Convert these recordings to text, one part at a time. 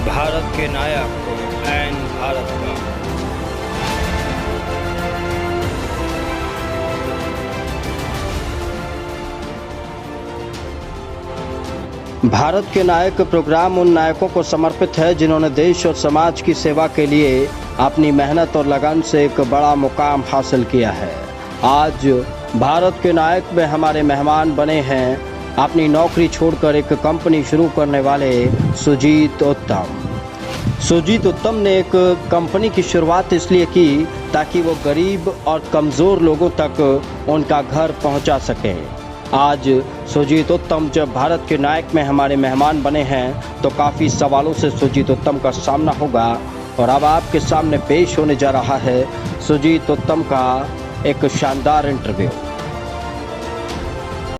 भारत के नायक एंड भारत का। भारत के नायक प्रोग्राम उन नायकों को समर्पित है जिन्होंने देश और समाज की सेवा के लिए अपनी मेहनत और लगन से एक बड़ा मुकाम हासिल किया है। आज भारत के नायक में हमारे मेहमान बने हैं अपनी नौकरी छोड़कर एक कंपनी शुरू करने वाले सुजीत उत्तम। सुजीत उत्तम ने एक कंपनी की शुरुआत इसलिए की ताकि वो गरीब और कमज़ोर लोगों तक उनका घर पहुंचा सकें। आज सुजीत उत्तम जब भारत के नायक में हमारे मेहमान बने हैं तो काफ़ी सवालों से सुजीत उत्तम का सामना होगा और अब आपके सामने पेश होने जा रहा है सुजीत उत्तम का एक शानदार इंटरव्यू।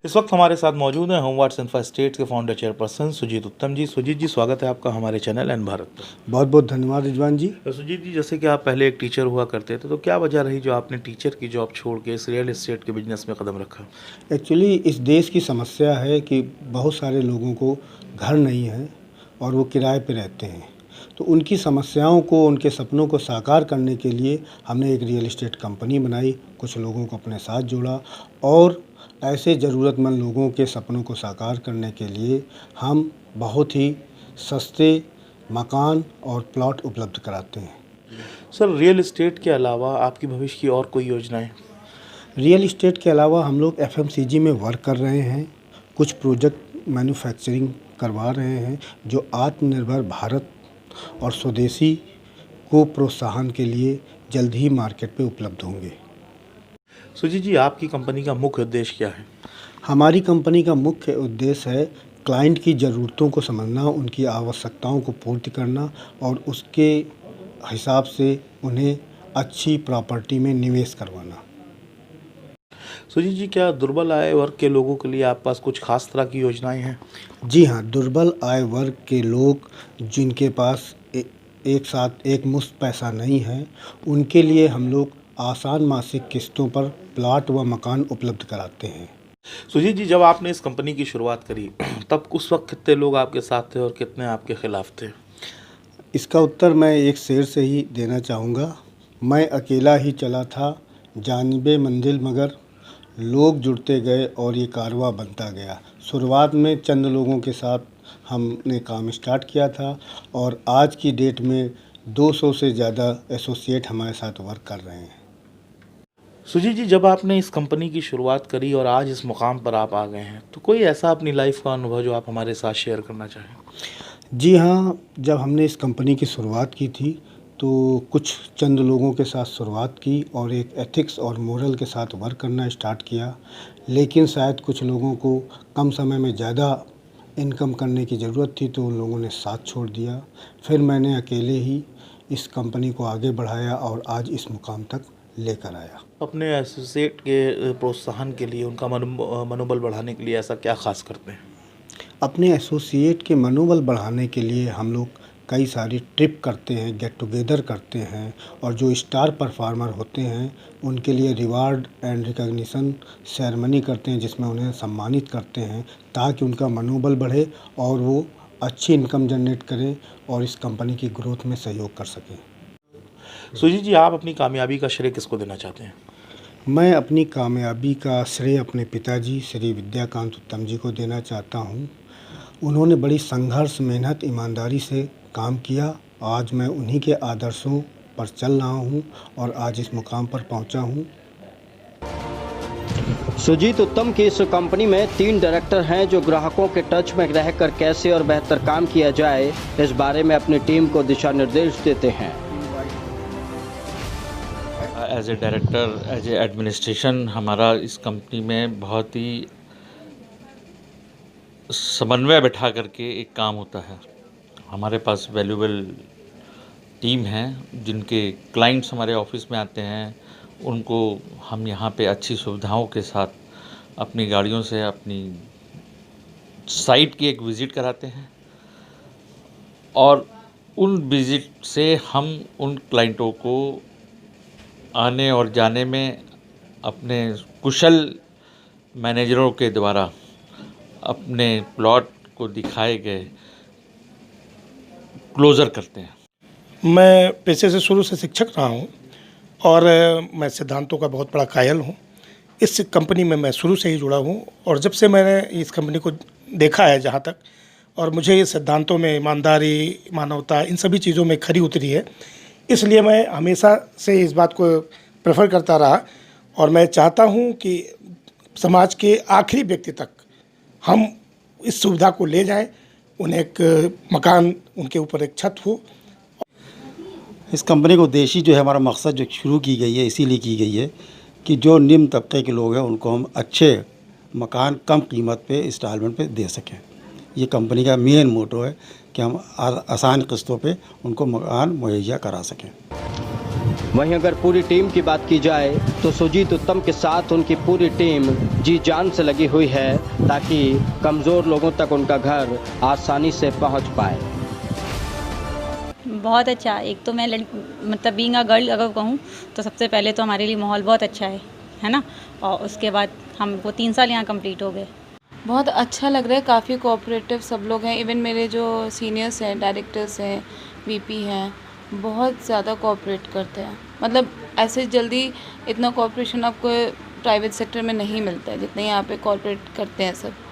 इस वक्त हमारे साथ मौजूद हैं होम वार्ड्स इन्फा स्टेट्स के फाउंडर चेयरपर्सन सुजीत उत्तम जी। सुजीत जी, स्वागत है आपका हमारे चैनल एंड भारत पर। बहुत बहुत धन्यवाद रिजवान जी। तो सुजीत जी, जैसे कि आप पहले एक टीचर हुआ करते थे, तो क्या वजह रही जो आपने टीचर की जॉब छोड़ के इस रियल एस्टेट के बिजनेस में कदम रखा? एक्चुअली इस देश की समस्या है कि बहुत सारे लोगों को घर नहीं है और वो किराए पे रहते हैं, तो उनकी समस्याओं को, उनके सपनों को साकार करने के लिए हमने एक रियल एस्टेट कंपनी बनाई, कुछ लोगों को अपने साथ जोड़ा और ऐसे ज़रूरतमंद लोगों के सपनों को साकार करने के लिए हम बहुत ही सस्ते मकान और प्लॉट उपलब्ध कराते हैं। सर, रियल एस्टेट के अलावा आपकी भविष्य की और कोई योजनाएं? रियल एस्टेट के अलावा हम लोग एफएमसीजी में वर्क कर रहे हैं, कुछ प्रोजेक्ट मैन्युफैक्चरिंग करवा रहे हैं जो आत्मनिर्भर भारत और स्वदेशी को प्रोत्साहन के लिए जल्द ही मार्केट पे उपलब्ध होंगे। सुजीत जी, आपकी कंपनी का मुख्य उद्देश्य क्या है? हमारी कंपनी का मुख्य उद्देश्य है क्लाइंट की ज़रूरतों को समझना, उनकी आवश्यकताओं को पूर्ति करना और उसके हिसाब से उन्हें अच्छी प्रॉपर्टी में निवेश करवाना। सुजीत जी, क्या दुर्बल आय वर्ग के लोगों के लिए आपके पास कुछ खास तरह की योजनाएं हैं? जी हाँ, दुर्बल आय वर्ग के लोग जिनके पास एक साथ एक मुश्त पैसा नहीं है, उनके लिए हम लोग आसान मासिक किस्तों पर प्लाट व मकान उपलब्ध कराते हैं। सुजीत जी, जब आपने इस कंपनी की शुरुआत करी तब उस वक्त कितने लोग आपके साथ थे और कितने आपके खिलाफ थे? इसका उत्तर मैं एक शेर से ही देना चाहूँगा। मैं अकेला ही चला था जानिबे मंजिल, मगर लोग जुड़ते गए और ये कारवां बनता गया। शुरुआत में चंद लोगों के साथ हमने काम स्टार्ट किया था और आज की डेट में 200 से ज़्यादा एसोसिएट हमारे साथ वर्क कर रहे हैं। सुजीत जी, जब आपने इस कंपनी की शुरुआत करी और आज इस मुकाम पर आप आ गए हैं, तो कोई ऐसा अपनी लाइफ का अनुभव जो आप हमारे साथ शेयर करना चाहें? जी हाँ, जब हमने इस कंपनी की शुरुआत की थी तो कुछ चंद लोगों के साथ शुरुआत की और एक एथिक्स और मोरल के साथ वर्क करना स्टार्ट किया, लेकिन शायद कुछ लोगों को कम समय में ज़्यादा इनकम करने की ज़रूरत थी तो उन लोगों ने साथ छोड़ दिया। फिर मैंने अकेले ही इस कंपनी को आगे बढ़ाया और आज इस मुकाम तक लेकर आया। अपने एसोसिएट के प्रोत्साहन के लिए, उनका मनोबल बढ़ाने के लिए ऐसा क्या खास करते हैं? अपने एसोसिएट के मनोबल बढ़ाने के लिए हम लोग कई सारी ट्रिप करते हैं, गेट टुगेदर करते हैं और जो स्टार परफॉर्मर होते हैं उनके लिए रिवार्ड एंड रिकॉग्निशन सेरेमनी करते हैं जिसमें उन्हें सम्मानित करते हैं ताकि उनका मनोबल बढ़े और वो अच्छी इनकम जनरेट करें और इस कंपनी की ग्रोथ में सहयोग कर सकें। सुजीत जी, आप अपनी कामयाबी का श्रेय किसको देना चाहते हैं? मैं अपनी कामयाबी का श्रेय अपने पिताजी श्री विद्याकांत उत्तम जी को देना चाहता हूँ। उन्होंने बड़ी संघर्ष, मेहनत, ईमानदारी से काम किया। आज मैं उन्हीं के आदर्शों पर चल रहा हूँ और आज इस मुकाम पर पहुँचा हूँ। सुजीत उत्तम की इस कंपनी में 3 डायरेक्टर हैं जो ग्राहकों के टच में रहकर कैसे और बेहतर काम किया जाए इस बारे में अपनी टीम को दिशा निर्देश देते हैं। As a director, as a administration, हमारा इस कंपनी में बहुत ही समन्वय बैठा करके एक काम होता है। हमारे पास वैल्यूएबल टीम है जिनके क्लाइंट्स हमारे ऑफिस में आते हैं, उनको हम यहाँ पे अच्छी सुविधाओं के साथ अपनी गाड़ियों से अपनी साइट की एक विज़िट कराते हैं और उन विज़िट से हम उन क्लाइंटों को आने और जाने में अपने कुशल मैनेजरों के द्वारा अपने प्लॉट को दिखाए गए क्लोज़र करते हैं। मैं पेशे से शुरू से शिक्षक रहा हूँ और मैं सिद्धांतों का बहुत बड़ा कायल हूँ। इस कंपनी में मैं शुरू से ही जुड़ा हूँ और जब से मैंने इस कंपनी को देखा है जहाँ तक, और मुझे ये सिद्धांतों में ईमानदारी, मानवता, इन सभी चीज़ों में खरी उतरी है, इसलिए मैं हमेशा से इस बात को प्रेफर करता रहा और मैं चाहता हूँ कि समाज के आखिरी व्यक्ति तक हम इस सुविधा को ले जाएं, उन्हें एक मकान, उनके ऊपर एक छत हो। इस कंपनी का उद्देश्य ही जो है, हमारा मकसद जो शुरू की गई है इसीलिए की गई है कि जो निम्न तबके के लोग हैं उनको हम अच्छे मकान कम कीमत पे इंस्टॉलमेंट पे दे सकें। ये कंपनी का मेन मोटो है कि हम आसान किस्तों पे उनको मकान मुहैया करा सकें। वहीं अगर पूरी टीम की बात की जाए तो सुजीत उत्तम के साथ उनकी पूरी टीम जी जान से लगी हुई है ताकि कमज़ोर लोगों तक उनका घर आसानी से पहुंच पाए। बहुत अच्छा। एक तो मैं मतलब बीइंग अ गर्ल अगर कहूँ तो सबसे पहले तो हमारे लिए माहौल बहुत अच्छा है ना, और उसके बाद हमको 3 साल यहाँ कंप्लीट हो गए। बहुत अच्छा लग रहा है, काफ़ी कोऑपरेटिव सब लोग हैं। इवन मेरे जो सीनियर्स हैं, डायरेक्टर्स हैं, वीपी हैं, बहुत ज़्यादा कोऑपरेट करते हैं। मतलब ऐसे जल्दी इतना कोऑपरेशन आपको प्राइवेट सेक्टर में नहीं मिलता है जितने यहाँ पे कोऑपरेट करते हैं सब।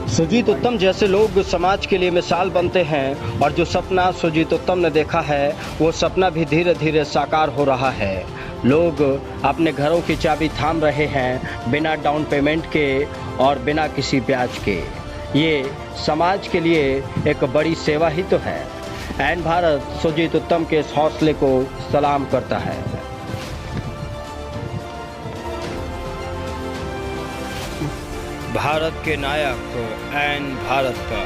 सुजीत उत्तम जैसे लोग समाज के लिए मिसाल बनते हैं और जो सपना सुजीत उत्तम ने देखा है वो सपना भी धीरे धीरे साकार हो रहा है। लोग अपने घरों की चाबी थाम रहे हैं बिना डाउन पेमेंट के और बिना किसी ब्याज के। ये समाज के लिए एक बड़ी सेवा ही तो है। एन भारत सुजीत उत्तम के इस हौसले को सलाम करता है। भारत के नायक एन भारत का